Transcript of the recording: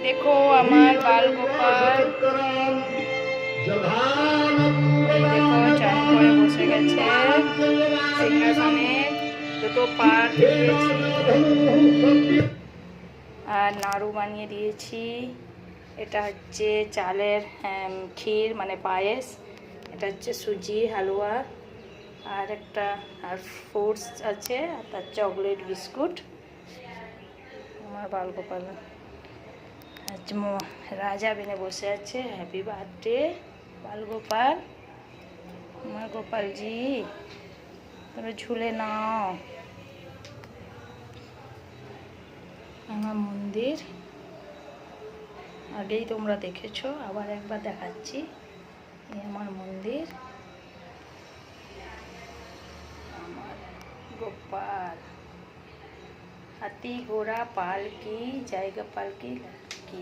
দেখো আমার বাল গোপাল, দেখো চান করে বসে গেছে সিংহাসনে। দুটো পাট দিয়েছি আর নাড়ু বানিয়ে দিয়েছি। এটা হচ্ছে চালের ক্ষীর মানে পায়েস। এটা হচ্ছে সুজি হালুয়া আর একটা আর ফ্রুটস আছে আর তার চকলেট বিস্কুট। আমার বাল গোপাল আজ রাজা বেনে বসে আছে। হ্যাপি বার্থডে বাল গোপাল, আমার গোপালজি, তোমরা ঝুলে নাও। আমার মন্দির আগেই তোমরা দেখেছো, আবার একবার দেখাচ্ছি। এই আমার মন্দির, আমার গোপাল। হাতি ঘোড়া পালকি জায়গা পালকি কি